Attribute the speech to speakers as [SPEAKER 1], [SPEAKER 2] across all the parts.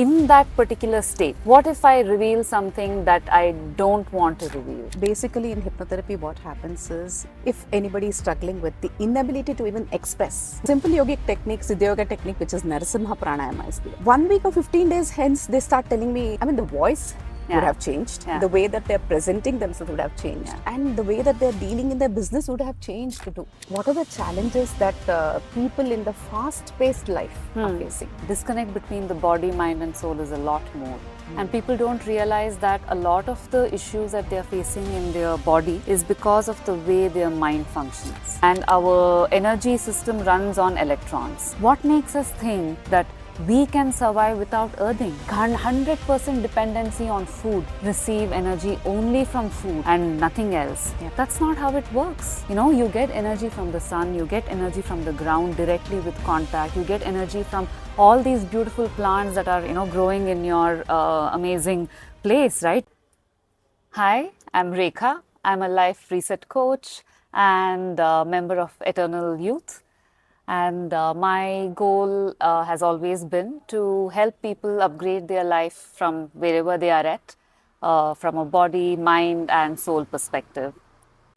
[SPEAKER 1] in that particular state? What if I reveal something that I don't want to reveal?
[SPEAKER 2] Basically, in hypnotherapy, what happens is if anybody is struggling with the inability to even express, simple yogic technique, Siddha Yoga technique, which is Narasimha Pranayama, is there. 1 week or 15 days hence, they start telling me, the voice would have changed, the way that they're presenting themselves would have changed, and the way that they're dealing in their business would have changed too. What are the challenges that people in the fast-paced life are facing?
[SPEAKER 1] Disconnect between the body, mind, and soul is a lot more. And people don't realize that a lot of the issues that they're facing in their body is because of the way their mind functions. And our energy system runs on electrons. What makes us think that we can survive without earthing? 100% dependency on food, receive energy only from food and nothing else. That's not how it works. You get energy from the sun, you get energy from the ground directly with contact, you get energy from all these beautiful plants that are growing in your amazing place, right? Hi, I'm Rekha. I'm a life reset coach and a member of Eternal Youth. And my goal has always been to help people upgrade their life from wherever they are at, from a body, mind, and soul perspective.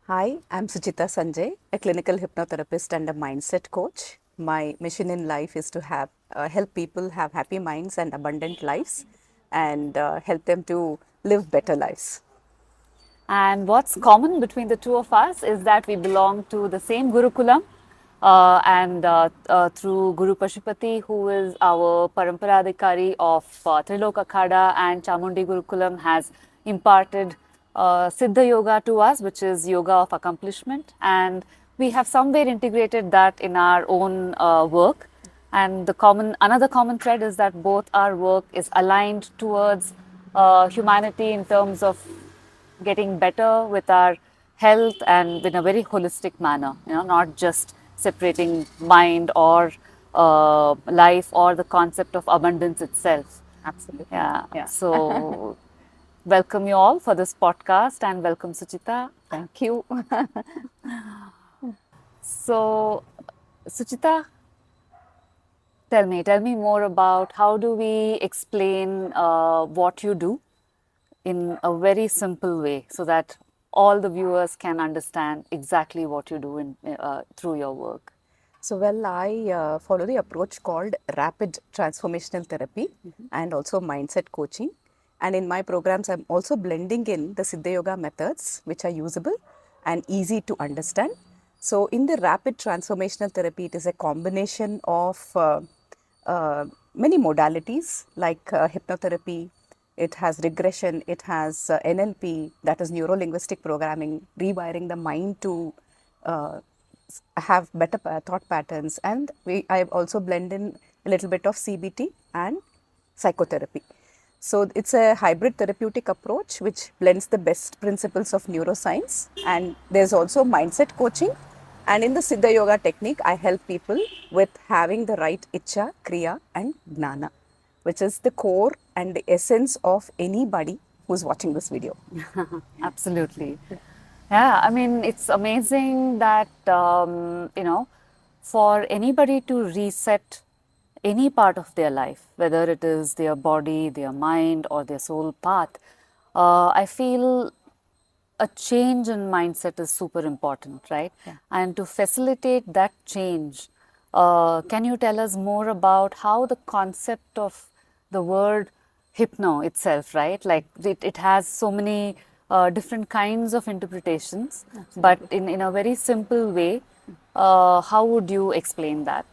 [SPEAKER 2] Hi, I'm Suchita Sanjay, a clinical hypnotherapist and a mindset coach. My mission in life is to help people have happy minds and abundant lives, and help them to live better lives.
[SPEAKER 1] And what's common between the two of us is that we belong to the same Gurukulam. And through Guru Pashupati, who is our Paramparadikari of Triloka Khada and Chamundi Gurukulam, has imparted Siddha Yoga to us, which is yoga of accomplishment. And we have somewhere integrated that in our own work. And another common thread is that both our work is aligned towards humanity in terms of getting better with our health and in a very holistic manner, not just separating mind or life or the concept of abundance itself.
[SPEAKER 2] Absolutely.
[SPEAKER 1] Yeah. So, welcome you all for this podcast and welcome Suchita.
[SPEAKER 2] Thank you.
[SPEAKER 1] So, Suchita, tell me more about how do we explain what you do in a very simple way so that all the viewers can understand exactly what you do through your work.
[SPEAKER 2] So, well, I follow the approach called rapid transformational therapy and also mindset coaching. And in my programs, I'm also blending in the Siddha Yoga methods, which are usable and easy to understand. So, in the rapid transformational therapy, it is a combination of many modalities like hypnotherapy. It has regression, it has NLP, that is neuro linguistic programming, rewiring the mind to have better thought patterns, and I also blend in a little bit of CBT and psychotherapy. So it's a hybrid therapeutic approach which blends the best principles of neuroscience, and there's also mindset coaching. And in the Siddha Yoga technique, I help people with having the right Icha, Kriya and Gnana, which is the core and the essence of anybody who's watching this video.
[SPEAKER 1] Absolutely. Yeah, I mean, it's amazing that, for anybody to reset any part of their life, whether it is their body, their mind, or their soul path, I feel a change in mindset is super important, right?
[SPEAKER 2] Yeah.
[SPEAKER 1] And to facilitate that change, can you tell us more about how the concept of the word hypno itself, right? Like it has so many different kinds of interpretations, but in a very simple way, how would you explain that?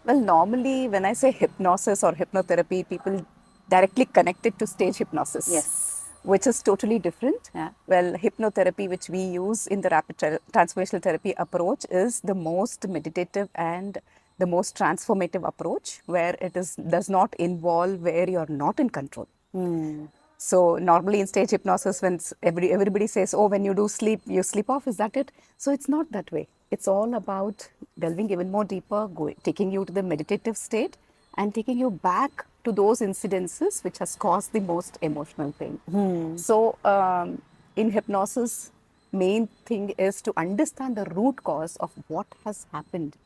[SPEAKER 2] Well, normally when I say hypnosis or hypnotherapy, people directly connect it to stage hypnosis.
[SPEAKER 1] Yes.
[SPEAKER 2] Which is totally different.
[SPEAKER 1] Yeah.
[SPEAKER 2] Well, hypnotherapy, which we use in the rapid transformational therapy approach, is the most meditative and the most transformative approach, where does not involve where you're not in control. So normally in stage hypnosis, when everybody says, "Oh, when you do sleep, you sleep off," is that it? So it's not that way. It's all about delving even more deeper, taking you to the meditative state and taking you back to those incidences which has caused the most emotional pain. So in hypnosis, main thing is to understand the root cause of what has happened.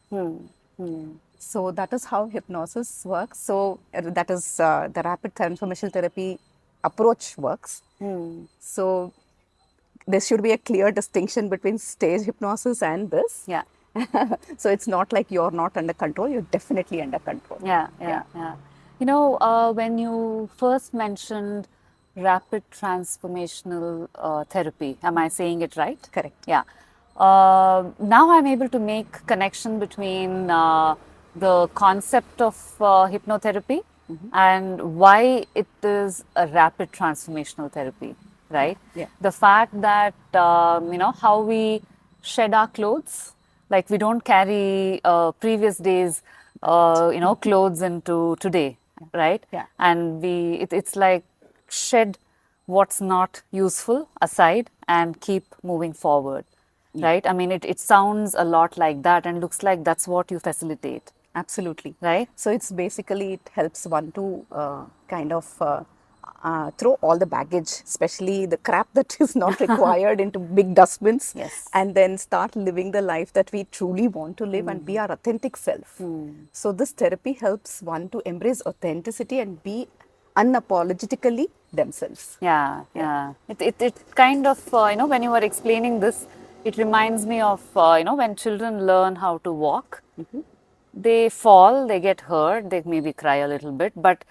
[SPEAKER 2] So that is how hypnosis works. So that is the rapid transformational therapy approach works. So there should be a clear distinction between stage hypnosis and this.
[SPEAKER 1] Yeah.
[SPEAKER 2] So it's not like you're not under control, you're definitely under control.
[SPEAKER 1] Yeah. When you first mentioned rapid transformational therapy, am I saying it right?
[SPEAKER 2] Correct.
[SPEAKER 1] Yeah. Now I'm able to make connection between the concept of hypnotherapy and why it is a rapid transformational therapy, right?
[SPEAKER 2] Yeah.
[SPEAKER 1] The fact that, how we shed our clothes, like we don't carry previous days, clothes into today, right?
[SPEAKER 2] Yeah.
[SPEAKER 1] And it's like shed what's not useful aside and keep moving forward, right? I mean, it sounds a lot like that and looks like that's what you facilitate,
[SPEAKER 2] Absolutely.
[SPEAKER 1] right?
[SPEAKER 2] So it's basically, it helps one to kind of throw all the baggage, especially the crap that is not required, into big dustbins.
[SPEAKER 1] Yes.
[SPEAKER 2] And then start living the life that we truly want to live and be our authentic self. So this therapy helps one to embrace authenticity and be unapologetically themselves.
[SPEAKER 1] Yeah. It kind of, when you were explaining this, it reminds me of, when children learn how to walk, they fall, they get hurt, they maybe cry a little bit, but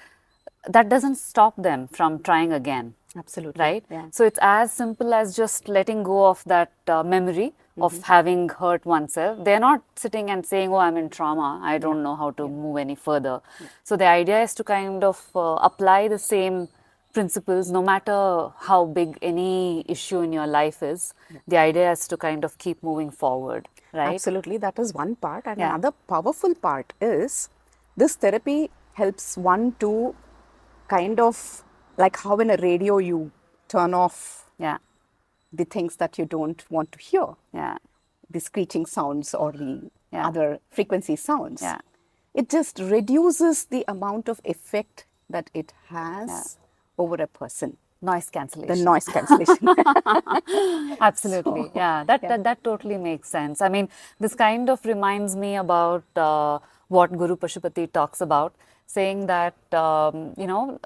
[SPEAKER 1] that doesn't stop them from trying again.
[SPEAKER 2] Absolutely.
[SPEAKER 1] Right?
[SPEAKER 2] Yeah.
[SPEAKER 1] So it's as simple as just letting go of that memory of having hurt oneself. They're not sitting and saying, oh, I'm in trauma, I don't know how to move any further. So the idea is to kind of apply the same principles no matter how big any issue in your life is. The idea is to kind of keep moving forward, right?
[SPEAKER 2] Absolutely, that is one part. And
[SPEAKER 1] Yeah.
[SPEAKER 2] another powerful part is this therapy helps one to kind of, like how in a radio you turn off
[SPEAKER 1] Yeah.
[SPEAKER 2] the things that you don't want to hear,
[SPEAKER 1] Yeah.
[SPEAKER 2] the screeching sounds or the
[SPEAKER 1] Yeah.
[SPEAKER 2] other frequency sounds.
[SPEAKER 1] Yeah.
[SPEAKER 2] It just reduces the amount of effect that it has over a person.
[SPEAKER 1] Noise
[SPEAKER 2] The
[SPEAKER 1] cancellation.
[SPEAKER 2] noise cancellation.
[SPEAKER 1] Absolutely. Yeah, that,
[SPEAKER 2] yeah.
[SPEAKER 1] that totally makes sense. I mean, this kind of reminds me about what Guru Pashupati talks about, saying that,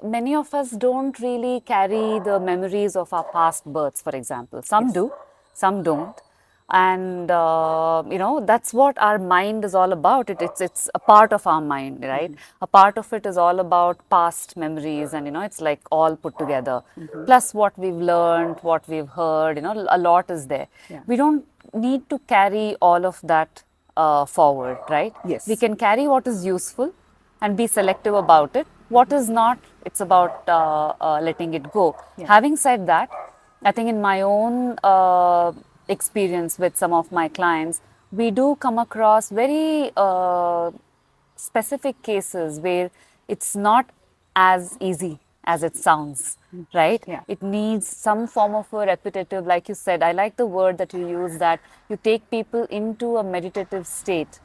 [SPEAKER 1] many of us don't really carry the memories of our past births, for example. Some do, some don't. And that's what our mind is all about. It's a part of our mind, right? A part of it is all about past memories, and it's like all put together. Plus what we've learned, what we've heard, a lot is there.
[SPEAKER 2] Yeah.
[SPEAKER 1] We don't need to carry all of that forward, right?
[SPEAKER 2] Yes.
[SPEAKER 1] We can carry what is useful and be selective about it. What is not, it's about letting it go. Having said that, I think in my own experience with some of my clients, we do come across very specific cases where it's not as easy as it sounds, right?
[SPEAKER 2] Yeah.
[SPEAKER 1] It needs some form of a repetitive, like you said. I like the word that you use, that you take people into a meditative state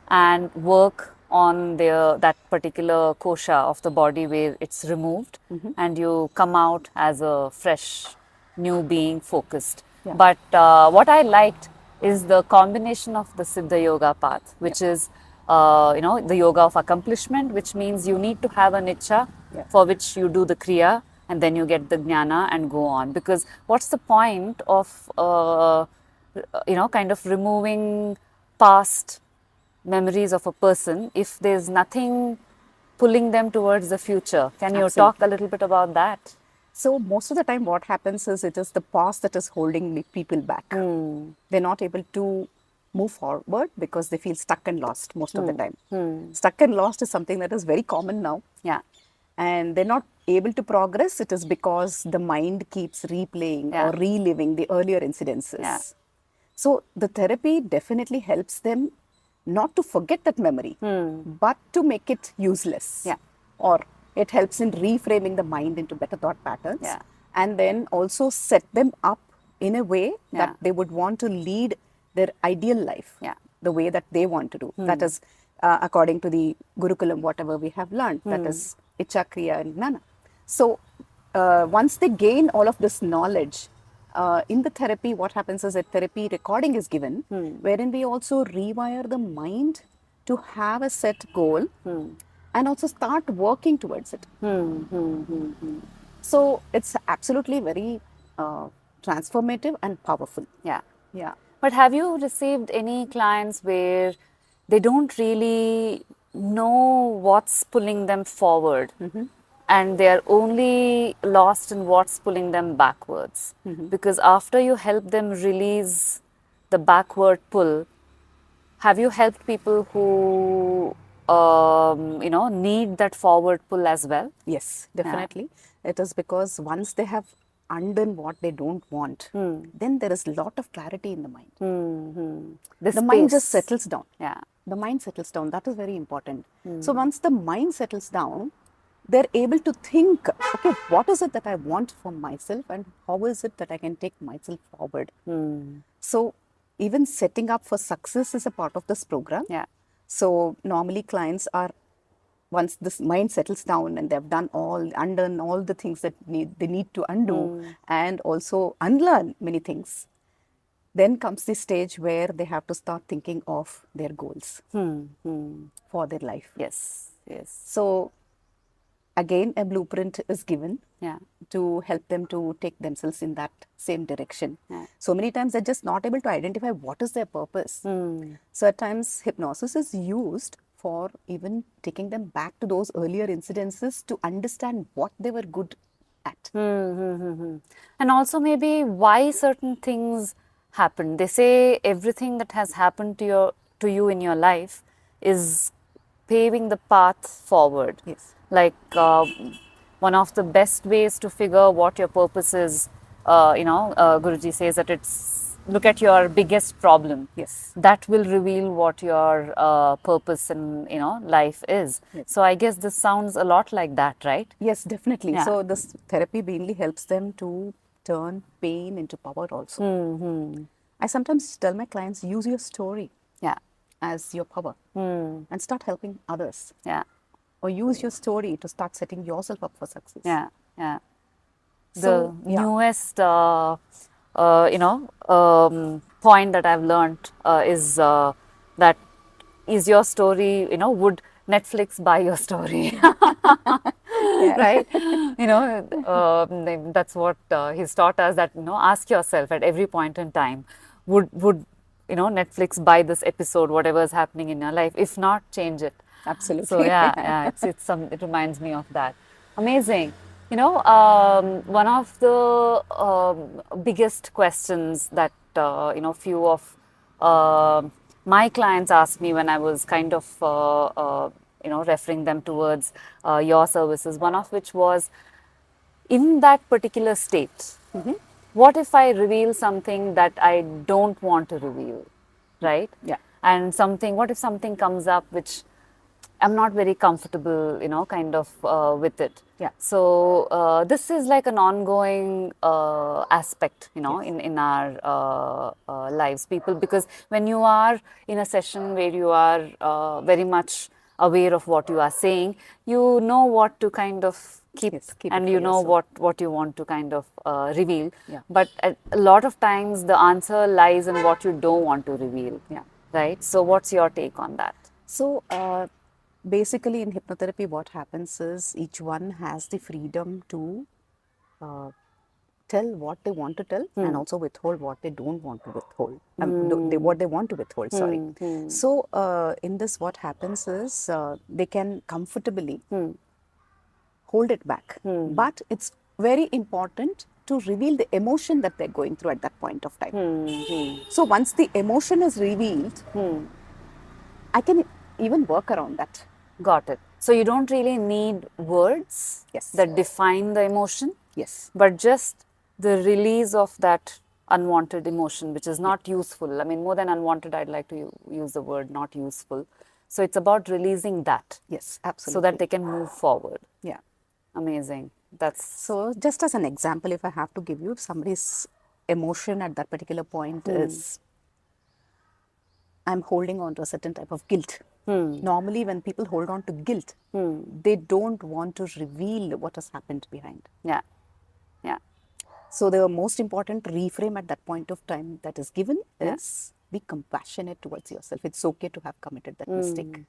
[SPEAKER 1] and work on that particular kosha of the body where it's removed, and you come out as a fresh new being, focused.
[SPEAKER 2] Yeah.
[SPEAKER 1] But what I liked is the combination of the Siddha Yoga path, which is the yoga of accomplishment, which means you need to have an icha for which you do the kriya, and then you get the jnana and go on. Because what's the point of kind of removing past memories of a person if there's nothing pulling them towards the future? Can you talk a little bit about that?
[SPEAKER 2] So most of the time what happens is it is the past that is holding the people back. They're not able to move forward because they feel stuck and lost most of the time. Stuck and lost is something that is very common now.
[SPEAKER 1] Yeah.
[SPEAKER 2] And they're not able to progress. It is because the mind keeps replaying or reliving the earlier incidences.
[SPEAKER 1] Yeah.
[SPEAKER 2] So the therapy definitely helps them not to forget that memory, but to make it useless.
[SPEAKER 1] Yeah.
[SPEAKER 2] Or it helps in reframing the mind into better thought patterns.
[SPEAKER 1] Yeah.
[SPEAKER 2] And then also set them up in a way that
[SPEAKER 1] Yeah.
[SPEAKER 2] they would want to lead their ideal life,
[SPEAKER 1] Yeah.
[SPEAKER 2] the way that they want to do. That is according to the Gurukulam, whatever we have learned, that is Icha, Kriya and Gnana. So once they gain all of this knowledge, in the therapy, what happens is a therapy recording is given, wherein we also rewire the mind to have a set goal and also start working towards it. So it's absolutely very transformative and powerful.
[SPEAKER 1] Yeah.
[SPEAKER 2] Yeah.
[SPEAKER 1] But have you received any clients where they don't really know what's pulling them forward and they're only lost in what's pulling them backwards? Because after you help them release the backward pull, have you helped people who need that forward pull as well?
[SPEAKER 2] Yes, definitely. It is because once they have undone what they don't want, then there is a lot of clarity in the mind.
[SPEAKER 1] The
[SPEAKER 2] The mind just
[SPEAKER 1] space.
[SPEAKER 2] settles down.
[SPEAKER 1] Yeah.
[SPEAKER 2] The mind settles down. That is very important. So once the mind settles down, they're able to think, okay, what is it that I want for myself and how is it that I can take myself forward? So even setting up for success is a part of this program.
[SPEAKER 1] Yeah.
[SPEAKER 2] So normally clients are, once this mind settles down and they've undone all the things that they need to undo and also unlearn many things, then comes the stage where they have to start thinking of their goals for their life.
[SPEAKER 1] Yes. Yes.
[SPEAKER 2] So again, a blueprint is given
[SPEAKER 1] Yeah.
[SPEAKER 2] to help them to take themselves in that same direction.
[SPEAKER 1] Yeah.
[SPEAKER 2] So many times they're just not able to identify what is their purpose. So at times hypnosis is used for even taking them back to those earlier incidences to understand what they were good at.
[SPEAKER 1] And also maybe why certain things happen. They say everything that has happened to you in your life is paving the path forward.
[SPEAKER 2] Yes.
[SPEAKER 1] Like one of the best ways to figure what your purpose is, Guruji says that it's look at your biggest problem.
[SPEAKER 2] Yes.
[SPEAKER 1] That will reveal what your purpose in life is.
[SPEAKER 2] Yes.
[SPEAKER 1] So I guess this sounds a lot like that, right?
[SPEAKER 2] Yes, definitely.
[SPEAKER 1] Yeah.
[SPEAKER 2] So this therapy mainly helps them to turn pain into power also. I sometimes tell my clients, use your story
[SPEAKER 1] Yeah.
[SPEAKER 2] as your power and start helping others.
[SPEAKER 1] Yeah.
[SPEAKER 2] Or use your story to start setting yourself up for success.
[SPEAKER 1] Yeah. Yeah.
[SPEAKER 2] So,
[SPEAKER 1] The newest point that I've learned is that is your story, would Netflix buy your story? Right? That's what he's taught us, that, ask yourself at every point in time, would Netflix buy this episode, whatever is happening in your life? If not, change it.
[SPEAKER 2] Absolutely.
[SPEAKER 1] So yeah, it reminds me of that. Amazing. One of the biggest questions that few of my clients asked me when I was kind of referring them towards your services. One of which was, in that particular state, what if I reveal something that I don't want to reveal, right?
[SPEAKER 2] Yeah.
[SPEAKER 1] And what if something comes up which I'm not very comfortable, kind of with it.
[SPEAKER 2] Yeah.
[SPEAKER 1] So this is like an ongoing aspect,
[SPEAKER 2] Yes.
[SPEAKER 1] in our lives, people, because when you are in a session where you are very much aware of what you are saying, you know what to kind of keep,
[SPEAKER 2] Yes, keep it
[SPEAKER 1] and
[SPEAKER 2] for
[SPEAKER 1] you know
[SPEAKER 2] yourself.
[SPEAKER 1] what you want to kind of reveal.
[SPEAKER 2] Yeah.
[SPEAKER 1] But a lot of times the answer lies in what you don't want to reveal.
[SPEAKER 2] Yeah.
[SPEAKER 1] Right. So what's your take on that?
[SPEAKER 2] So, basically, in hypnotherapy, what happens is each one has the freedom to uh, tell what they want to tell and also withhold what they don't want to withhold. What they want to withhold, sorry. So, in this, what happens is they can comfortably hold it back. But it's very important to reveal the emotion that they're going through at that point of time. So, once the emotion is revealed, I can even work around that.
[SPEAKER 1] Got it. So you don't really need words
[SPEAKER 2] Yes.
[SPEAKER 1] that define the emotion,
[SPEAKER 2] Yes.
[SPEAKER 1] but just the release of that unwanted emotion, which is not useful. I mean, more than unwanted, I'd like to use the word not useful. So it's about releasing that
[SPEAKER 2] Yes,
[SPEAKER 1] so
[SPEAKER 2] absolutely.
[SPEAKER 1] that they can move forward.
[SPEAKER 2] Yeah.
[SPEAKER 1] Amazing. That's
[SPEAKER 2] So, just as an example, if I have to give you, if somebody's emotion at that particular point is, I'm holding on to a certain type of guilt. Normally, when people hold on to guilt, they don't want to reveal what has happened behind.
[SPEAKER 1] yeah, yeah,
[SPEAKER 2] So, the most important reframe at that point of time that is given is be compassionate towards yourself. It's okay to have committed that mistake.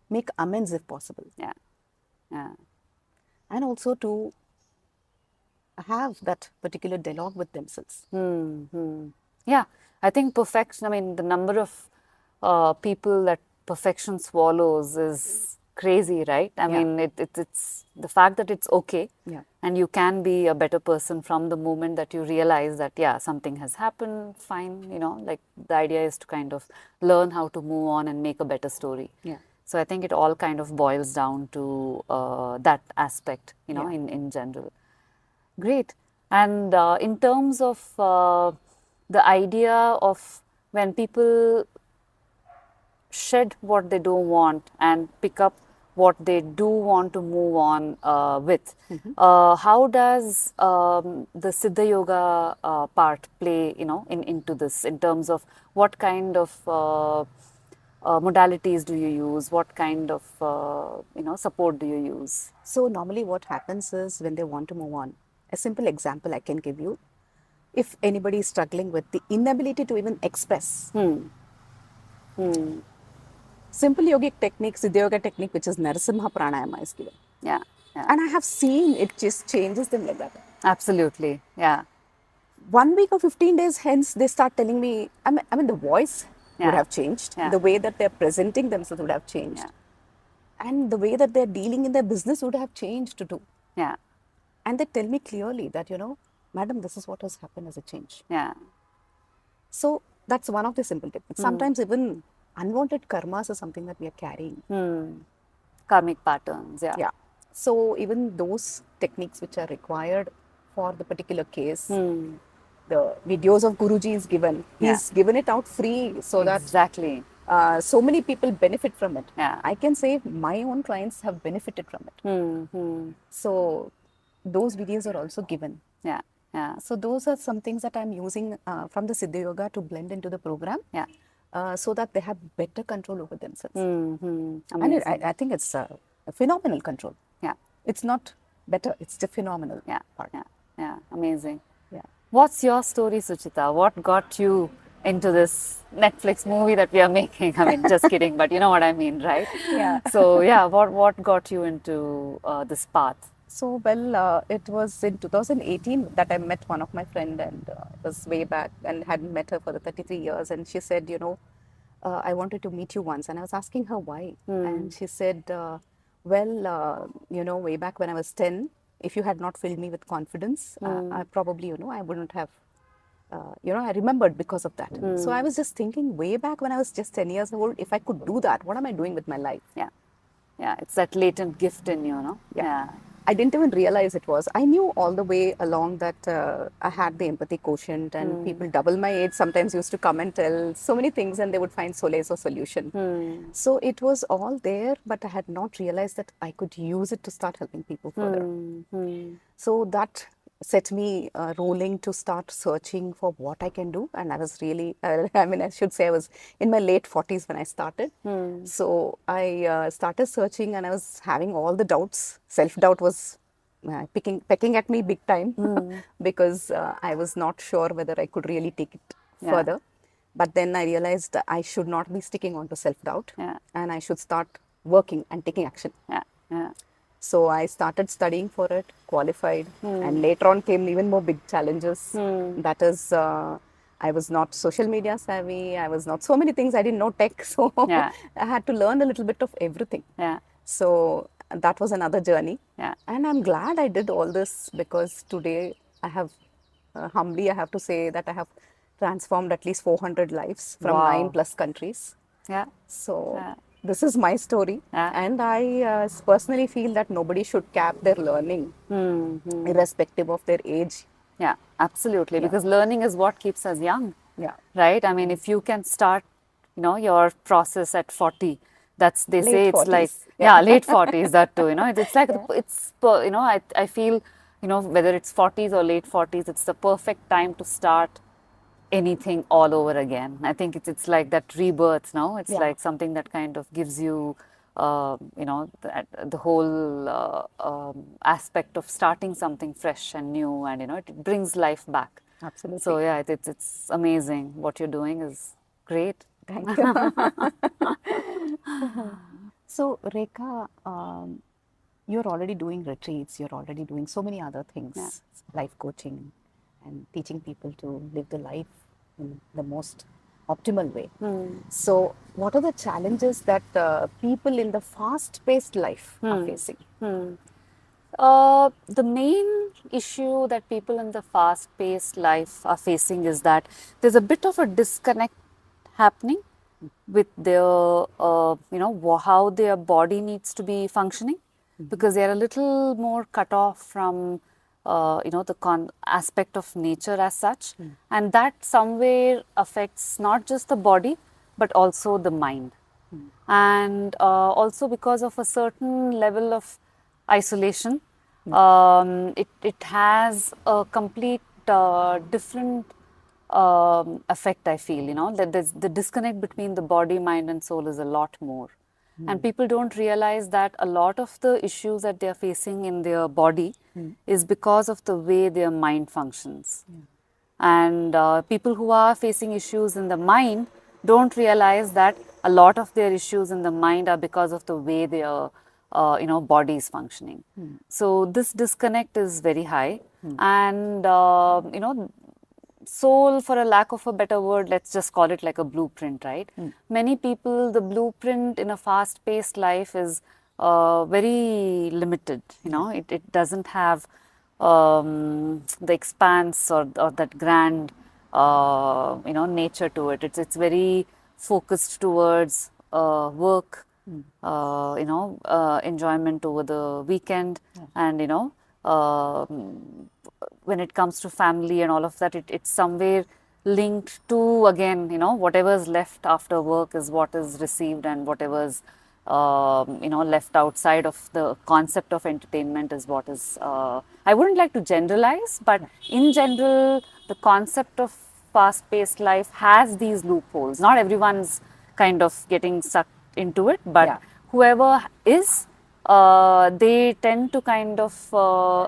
[SPEAKER 2] Make amends if possible.
[SPEAKER 1] Yeah. Yeah.
[SPEAKER 2] And also to have that particular dialogue with themselves.
[SPEAKER 1] Yeah, I think perfection, I mean, the number of people that perfection swallows is crazy, right? I
[SPEAKER 2] Yeah.
[SPEAKER 1] mean, it's the fact that it's okay.
[SPEAKER 2] Yeah.
[SPEAKER 1] And you can be a better person from the moment that you realize that, yeah, something has happened, fine, like the idea is to kind of learn how to move on and make a better story.
[SPEAKER 2] Yeah.
[SPEAKER 1] So I think it all kind of boils down to that aspect,
[SPEAKER 2] Yeah.
[SPEAKER 1] in general. Great. And in terms of the idea of when people shed what they don't want and pick up what they do want to move on with, how does the Siddha Yoga part play, into this in terms of what kind of modalities do you use? What kind of, support do you use?
[SPEAKER 2] So normally what happens is when they want to move on, a simple example I can give you. If anybody is struggling with the inability to even express, simple yogic technique, Siddha Yoga technique, which is Narasimha Pranayama is given.
[SPEAKER 1] Yeah, yeah.
[SPEAKER 2] And I have seen it just changes them like that.
[SPEAKER 1] Absolutely, yeah.
[SPEAKER 2] 1 week or 15 days hence, they start telling me, I mean the voice would
[SPEAKER 1] Yeah.
[SPEAKER 2] have changed.
[SPEAKER 1] Yeah.
[SPEAKER 2] The way that they're presenting themselves would have changed.
[SPEAKER 1] Yeah.
[SPEAKER 2] And the way that they're dealing in their business would have changed too.
[SPEAKER 1] Yeah.
[SPEAKER 2] And they tell me clearly that, madam, this is what has happened as a change.
[SPEAKER 1] Yeah.
[SPEAKER 2] So that's one of the simple techniques. Sometimes even unwanted karmas is something that we are carrying.
[SPEAKER 1] Karmic patterns, yeah.
[SPEAKER 2] Yeah. So even those techniques which are required for the particular case, the videos of Guruji is given. He's given it out free so that
[SPEAKER 1] Exactly.
[SPEAKER 2] so many people benefit from it.
[SPEAKER 1] Yeah.
[SPEAKER 2] I can say my own clients have benefited from it. So those videos are also given.
[SPEAKER 1] Yeah. Yeah.
[SPEAKER 2] So those are some things that I'm using from the Siddha Yoga to blend into the program.
[SPEAKER 1] Yeah.
[SPEAKER 2] So that they have better control over themselves.
[SPEAKER 1] Amazing.
[SPEAKER 2] And I think it's a phenomenal control.
[SPEAKER 1] Yeah.
[SPEAKER 2] It's not better, it's the phenomenal
[SPEAKER 1] Yeah.
[SPEAKER 2] part.
[SPEAKER 1] Yeah. Yeah. Amazing.
[SPEAKER 2] Yeah.
[SPEAKER 1] What's your story, Suchita? What got you into this Netflix movie that we are making? I mean, just kidding, but you know what I mean, right?
[SPEAKER 2] Yeah.
[SPEAKER 1] So, yeah, what got you into this path?
[SPEAKER 2] So, well, it was in 2018 that I met one of my friend, and it was way back, and hadn't met her for the 33 years. And she said, I wanted to meet you once. And I was asking her why. And she said, way back when I was 10, if you had not filled me with confidence, I probably, I wouldn't have, I remembered because of that. So I was just thinking way back when I was just 10 years old, if I could do that, what am I doing with my life?
[SPEAKER 1] Yeah. Yeah. It's that latent gift in you, no?
[SPEAKER 2] Yeah. I didn't even realize it was. I knew all the way along that I had the empathy quotient, and people double my age sometimes used to come and tell so many things, and they would find solace or solution. So it was all there, but I had not realized that I could use it to start helping people further. So that set me rolling to start searching for what I can do. And I was really, I should say I was in my late 40s when I started. So I started searching, and I was having all the doubts. Self-doubt was pecking at me big time because I was not sure whether I could really take it further. But then I realized that I should not be sticking on to self-doubt, and I should start working and taking action. So I started studying for it, qualified, and later on came even more big challenges. That is, I was not social media savvy. I was not so many things. I didn't know tech, so I had to learn a little bit of everything. So that was another journey. And I'm glad I did all this, because today I have, humbly I have to say that I have transformed at least 400 lives from 9+ countries. So this is my story, and I personally feel that nobody should cap their learning, irrespective of their age.
[SPEAKER 1] Yeah, absolutely. Because learning is what keeps us young. Right? I mean, if you can start, your process at 40, they
[SPEAKER 2] Late
[SPEAKER 1] say it's
[SPEAKER 2] 40s.
[SPEAKER 1] like, late 40s, that too, it's like, I feel, whether it's 40s or late 40s, it's the perfect time to start anything all over again. I think it's like that rebirth, no? It's like something that kind of gives you, the whole aspect of starting something fresh and new, and, it brings life back.
[SPEAKER 2] Absolutely.
[SPEAKER 1] So yeah, it's amazing. What you're doing is great.
[SPEAKER 2] Thank you. So, Rekha, you're already doing retreats, you're already doing so many other
[SPEAKER 1] Yeah.
[SPEAKER 2] things, life coaching and teaching people to live the life in the most optimal way. So, what are the challenges that people in the fast paced life are facing?
[SPEAKER 1] The main issue that people in the fast paced life are facing is that there's a bit of a disconnect happening with their, how their body needs to be functioning, because they're a little more cut off from, the aspect of nature as such. And that somewhere affects not just the body, but also the mind. And also because of a certain level of isolation, it has a complete different effect, I feel, that the disconnect between the body, mind, and soul is a lot more. And people don't realize that a lot of the issues that they're facing in their body is because of the way their mind functions. And people who are facing issues in the mind don't realize that a lot of their issues in the mind are because of the way their body is functioning. So this disconnect is very high. And soul, for a lack of a better word, let's just call it like a blueprint, right? Many people, the blueprint in a fast paced life is very limited. It doesn't have the expanse or that grand nature to it. It's very focused towards work, enjoyment over the weekend, and when it comes to family and all of that, it's somewhere linked to, again, whatever's left after work is what is received, and whatever's left outside of the concept of entertainment is what is, I wouldn't like to generalize, but in general, the concept of fast paced life has these loopholes. Not everyone's kind of getting sucked into it, but
[SPEAKER 2] Yeah.
[SPEAKER 1] whoever is, they tend to kind of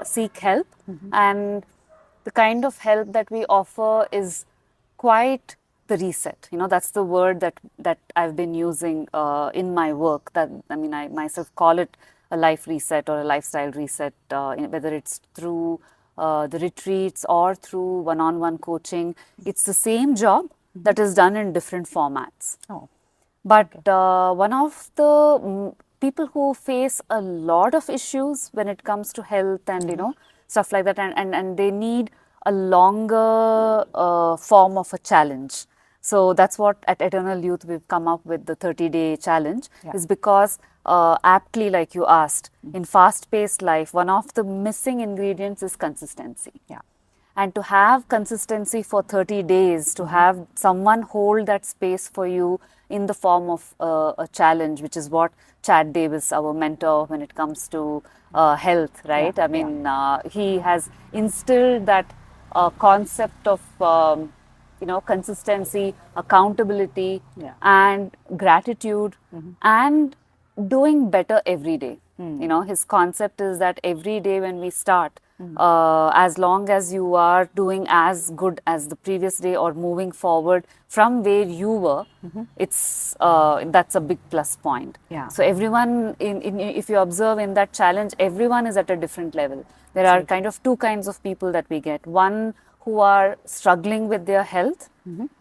[SPEAKER 1] seek help. And the kind of help that we offer is quite the reset. That's the word that I've been using in my work. That, I mean, I myself call it a life reset or a lifestyle reset, whether it's through the retreats or through one-on-one coaching. It's the same job that is done in different formats.
[SPEAKER 2] Oh,
[SPEAKER 1] But one of the people who face a lot of issues when it comes to health and stuff like that, and they need a longer form of a challenge. So that's what at Eternal Youth we've come up with the 30-day challenge, is because aptly, like you asked, in fast-paced life, one of the missing ingredients is consistency.
[SPEAKER 2] yeah.
[SPEAKER 1] And to have consistency for 30 days, to have someone hold that space for you in the form of a challenge, which is what Chad Davis, our mentor when it comes to health, right? I mean, he has instilled that concept of consistency, accountability, and gratitude, and doing better every day. His concept is that every day when we start, as long as you are doing as good as the previous day or moving forward from where you were, it's that's a big plus point.
[SPEAKER 2] Yeah.
[SPEAKER 1] So everyone, if you observe in that challenge, everyone is at a different level. There are kind of two kinds of people that we get. One who are struggling with their health,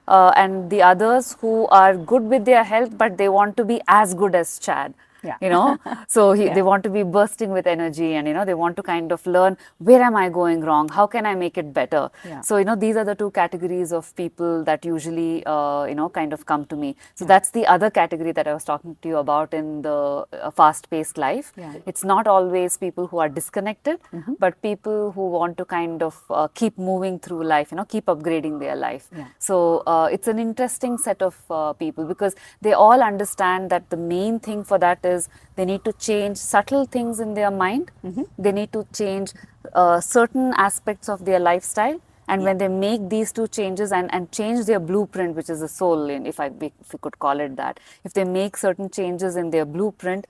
[SPEAKER 1] and the others who are good with their health, but they want to be as good as Chad.
[SPEAKER 2] Yeah.
[SPEAKER 1] So they want to be bursting with energy, and they want to kind of learn, where am I going wrong, how can I make it better.
[SPEAKER 2] Yeah.
[SPEAKER 1] So these are the two categories of people that usually kind of come to me. So that's the other category that I was talking to you about in the fast paced life. It's not always people who are disconnected, but people who want to kind of keep moving through life, keep upgrading their life. So it's an interesting set of people, because they all understand that the main thing for that is they need to change subtle things in their mind. They need to change certain aspects of their lifestyle. And when they make these two changes and change their blueprint, which is the soul, if you could call it that, if they make certain changes in their blueprint,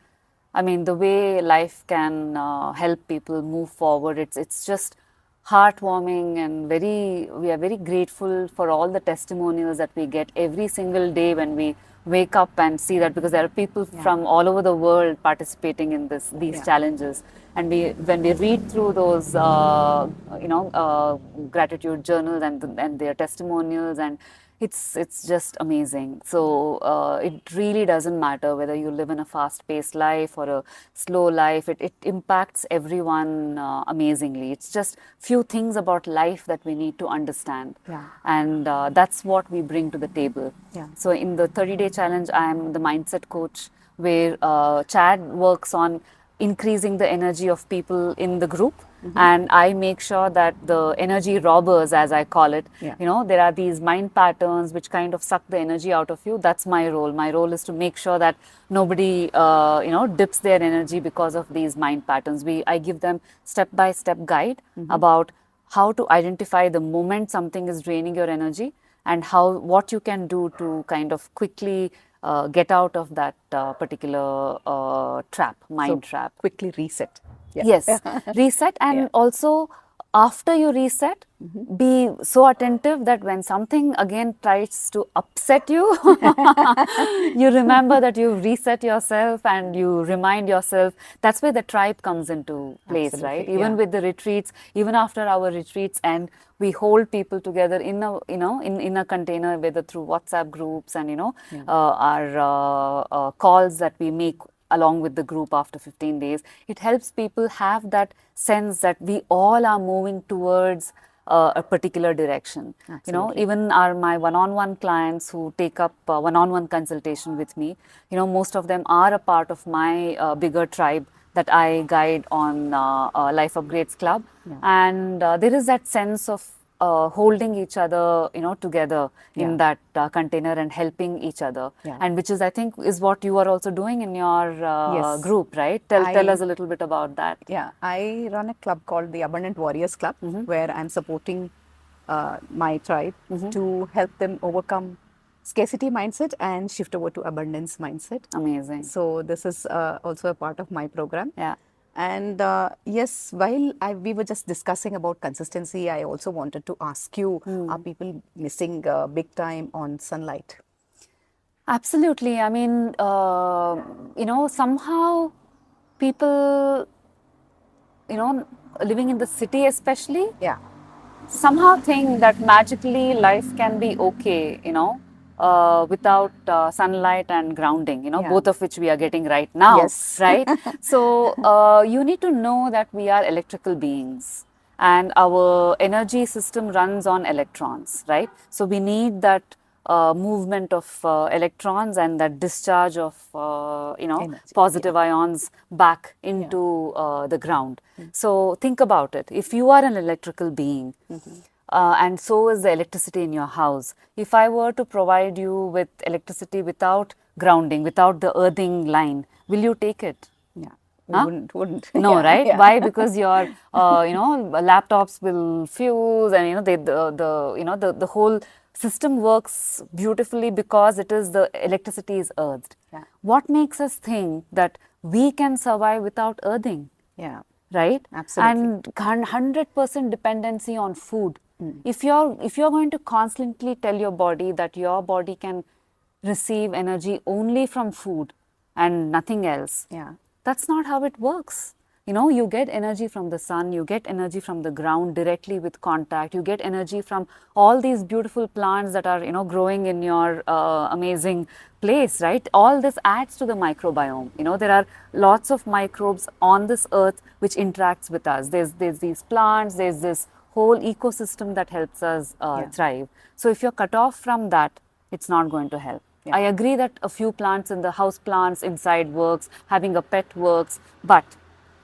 [SPEAKER 1] I mean, the way life can help people move forward, it's just heartwarming and we are very grateful for all the testimonials that we get every single day when we wake up and see that, because there are people from all over the world participating in these challenges, and when we read through those gratitude journals and their testimonials, and it's just amazing. So it really doesn't matter whether you live in a fast-paced life or a slow life. It impacts everyone amazingly. It's just few things about life that we need to understand, and that's what we bring to the table. So in the 30-day challenge, I am the mindset coach, where Chad works on increasing the energy of people in the group, and I make sure that the energy robbers, as I call it, there are these mind patterns which kind of suck the energy out of you. That's my role. My role is to make sure that nobody dips their energy because of these mind patterns. I give them step by step guide about how to identify the moment something is draining your energy, and what you can do to kind of quickly get out of that particular mind trap.
[SPEAKER 2] Quickly reset.
[SPEAKER 1] Yes, reset, and also after you reset, be so attentive that when something again tries to upset you, you remember that you reset yourself and you remind yourself. That's where the tribe comes into place, right? Even with the retreats, even after our retreats, and we hold people together in a in a container, whether through WhatsApp groups and our calls that we make along with the group after 15 days. It helps people have that sense that we all are moving towards a particular direction. Even my one-on-one clients who take up one-on-one consultation with me, most of them are a part of my bigger tribe that I guide on Life Upgrades Club. And there is that sense of holding each other, together in that container and helping each other, and which is, I think, is what you are also doing in your group, right? Tell us a little bit about that.
[SPEAKER 2] Yeah, I run a club called the Abundant Warriors Club, where I'm supporting my tribe to help them overcome scarcity mindset and shift over to abundance mindset.
[SPEAKER 1] Amazing.
[SPEAKER 2] So this is also a part of my program.
[SPEAKER 1] Yeah.
[SPEAKER 2] And yes, while we were just discussing about consistency, I also wanted to ask you, are people missing big time on sunlight?
[SPEAKER 1] Absolutely. I mean, somehow people, living in the city especially, somehow think that magically life can be okay, without sunlight and grounding, both of which we are getting right now, right? So you need to know that we are electrical beings, and our energy system runs on electrons, right? So we need that movement of electrons and that discharge of positive ions back into the ground. So think about it. If you are an electrical being, and so is the electricity in your house. If I were to provide you with electricity without grounding, without the earthing line, will you take it?
[SPEAKER 2] Wouldn't.
[SPEAKER 1] No, right? Why? Because your laptops will fuse, and the whole system works beautifully because it is the electricity is earthed. What makes us think that we can survive without earthing? Right?
[SPEAKER 2] Absolutely.
[SPEAKER 1] And 100% dependency on food. If you're going to constantly tell your body that your body can receive energy only from food and nothing else, that's not how it works. You get energy from the sun, you get energy from the ground directly with contact, you get energy from all these beautiful plants that are, growing in your amazing place, right? All this adds to the microbiome. There are lots of microbes on this earth which interacts with us. There's these plants, there's this whole ecosystem that helps us thrive. So if you're cut off from that, it's not going to help. I agree that a few plants in the house plants inside works, having a pet works, but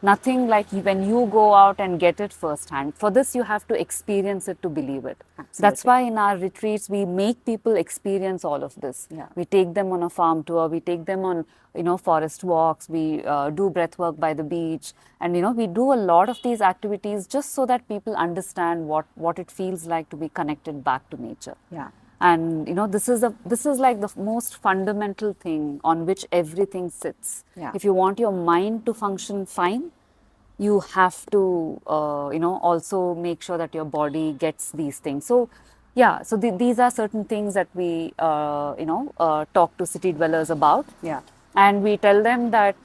[SPEAKER 1] nothing like when you go out and get it firsthand. For this, you have to experience it to believe it. That's why in our retreats, we make people experience all of this. We take them on a farm tour, we take them on, forest walks, we do breath work by the beach, and, we do a lot of these activities just so that people understand what it feels like to be connected back to nature. And this is like the most fundamental thing on which everything sits. If you want your mind to function fine, you have to, also make sure that your body gets these things. So, yeah, so these are certain things that we, talk to city dwellers about.
[SPEAKER 2] Yeah.
[SPEAKER 1] And we tell them that,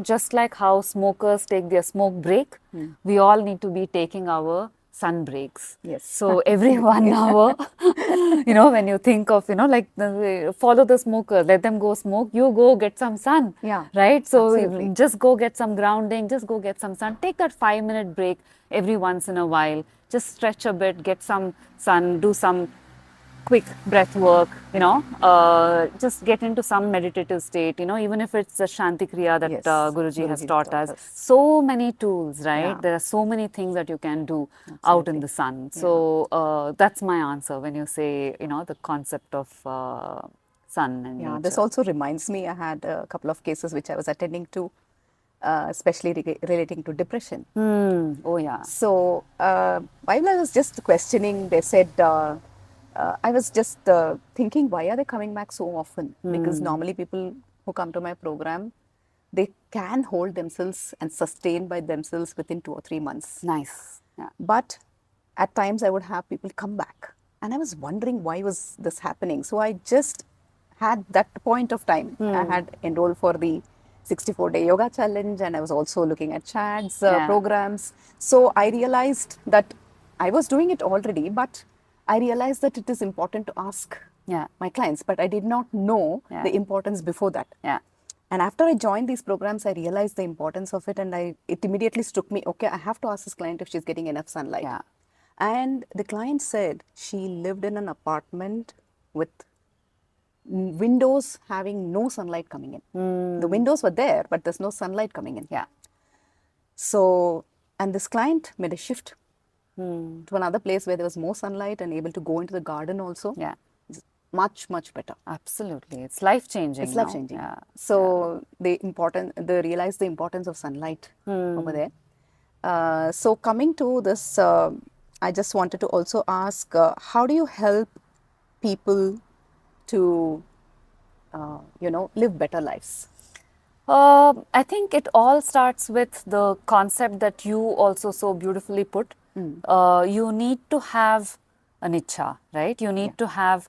[SPEAKER 1] just like how smokers take their smoke break, we all need to be taking our sun breaks.
[SPEAKER 2] Yes.
[SPEAKER 1] So every 1 hour, when you think of, follow the smokers, let them go smoke, you go get some sun.
[SPEAKER 2] Yeah,
[SPEAKER 1] Right? So
[SPEAKER 2] absolutely.
[SPEAKER 1] just go get some grounding, just go get some sun. Take that 5-minute break every once in a while. Just stretch a bit, get some sun, do some quick breath work, just get into some meditative state, even if it's a Shanti Kriya that
[SPEAKER 2] Yes,
[SPEAKER 1] Guruji has
[SPEAKER 2] Guruji
[SPEAKER 1] taught
[SPEAKER 2] taught
[SPEAKER 1] us.
[SPEAKER 2] us.
[SPEAKER 1] So many tools, right?
[SPEAKER 2] Yeah.
[SPEAKER 1] There are so many things that you can do out in
[SPEAKER 2] Absolutely.
[SPEAKER 1] the sun.
[SPEAKER 2] Yeah.
[SPEAKER 1] So that's my answer when you say, the concept of sun and
[SPEAKER 2] Yeah, this
[SPEAKER 1] nature.
[SPEAKER 2] also reminds me, I had a couple of cases which I was attending to, especially relating to depression.
[SPEAKER 1] Oh, yeah.
[SPEAKER 2] So while I was just questioning, they said, I was just thinking, why are they coming back so often? Because normally people who come to my program, they can hold themselves and sustain by themselves within 2 or 3 months.
[SPEAKER 1] Nice. Yeah.
[SPEAKER 2] But at times I would have people come back, and I was wondering why was this happening. So I just had that point of time. I had enrolled for the 64-day yoga challenge, and I was also looking at Chad's
[SPEAKER 1] Yeah.
[SPEAKER 2] programs. So I realized that I was doing it already, but I realized that it is important to ask
[SPEAKER 1] Yeah.
[SPEAKER 2] my clients, but I did not know
[SPEAKER 1] Yeah.
[SPEAKER 2] the importance before that.
[SPEAKER 1] Yeah.
[SPEAKER 2] And after I joined these programs, I realized the importance of it, and it immediately struck me, okay, I have to ask this client if she's getting enough sunlight.
[SPEAKER 1] Yeah.
[SPEAKER 2] And the client said she lived in an apartment with windows having no sunlight coming in. The windows were there, but there's no sunlight coming in.
[SPEAKER 1] Yeah.
[SPEAKER 2] So, and this client made a shift to another place where there was more sunlight and able to go into the garden also.
[SPEAKER 1] Yeah.
[SPEAKER 2] It's much, much better.
[SPEAKER 1] Absolutely. It's life changing.
[SPEAKER 2] It's life changing.
[SPEAKER 1] Yeah.
[SPEAKER 2] So they realize the importance of sunlight over there. So coming to this, I just wanted to also ask, how do you help people to, live better lives?
[SPEAKER 1] I think it all starts with the concept that you also so beautifully put. You need to have an ichha, right? You need to have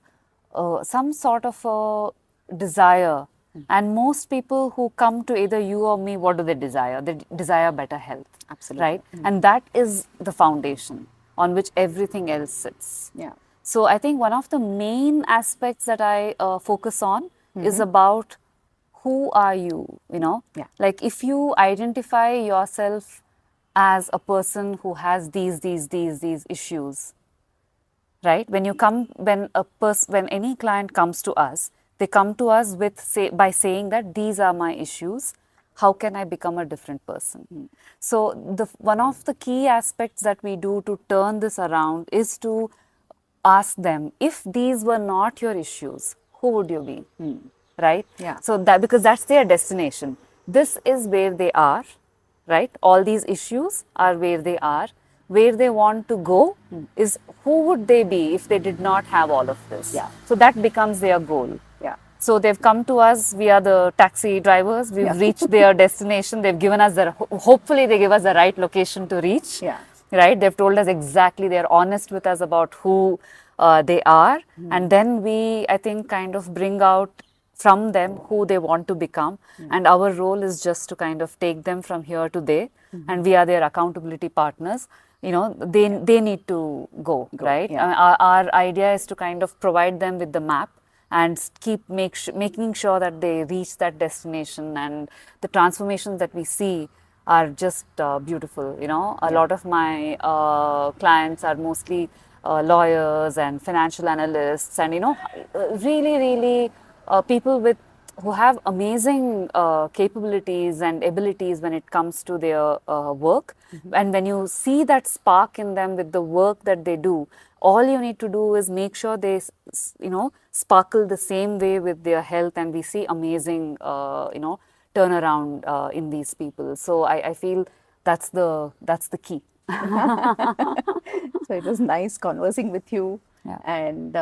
[SPEAKER 1] some sort of a desire. And most people who come to either you or me, what do they desire? They desire better health.
[SPEAKER 2] Absolutely.
[SPEAKER 1] Right? And that is the foundation on which everything else sits.
[SPEAKER 2] Yeah.
[SPEAKER 1] So I think one of the main aspects that I focus on is about who are you,
[SPEAKER 2] Yeah.
[SPEAKER 1] like if you identify yourself as a person who has these issues, right? When any client comes to us, they come to us by saying that these are my issues. How can I become a different person? So one of the key aspects that we do to turn this around is to ask them, if these were not your issues, who would you be? Right?
[SPEAKER 2] Yeah.
[SPEAKER 1] So because that's their destination. This is where they are, right? All these issues are where they are. Where they want to go is who would they be if they did not have all of this?
[SPEAKER 2] Yeah.
[SPEAKER 1] So that becomes their goal.
[SPEAKER 2] Yeah.
[SPEAKER 1] So they've come to us, we are the taxi drivers, we've
[SPEAKER 2] Yeah.
[SPEAKER 1] reached their destination, they've given us hopefully they give us the right location to reach.
[SPEAKER 2] Yeah.
[SPEAKER 1] Right? They've told us exactly, they're honest with us about who they are. And then we, I think, kind of bring out from them who they want to become. And our role is just to kind of take them from here to there. And we are their accountability partners. They need to go, right?
[SPEAKER 2] yeah.
[SPEAKER 1] Our idea is to kind of provide them with the map and keep making sure that they reach that destination, and the transformations that we see are just beautiful. A lot of my clients are mostly lawyers and financial analysts, and really, really people who have amazing capabilities and abilities when it comes to their work. And when you see that spark in them with the work that they do, all you need to do is make sure they sparkle the same way with their health, and we see amazing turnaround in these people. So I feel that's the key.
[SPEAKER 2] So it was nice conversing with you.
[SPEAKER 1] Yeah.
[SPEAKER 2] And,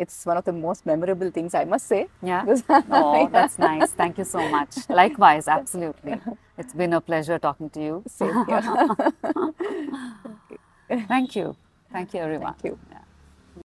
[SPEAKER 2] it's one of the most memorable things, I must say.
[SPEAKER 1] Yeah.
[SPEAKER 2] Because-
[SPEAKER 1] Oh, that's nice. Thank you so much. Likewise, absolutely. It's been a pleasure talking to you.
[SPEAKER 2] Same here.
[SPEAKER 1] Thank you. Thank you, everyone.
[SPEAKER 2] Thank you.
[SPEAKER 1] Yeah.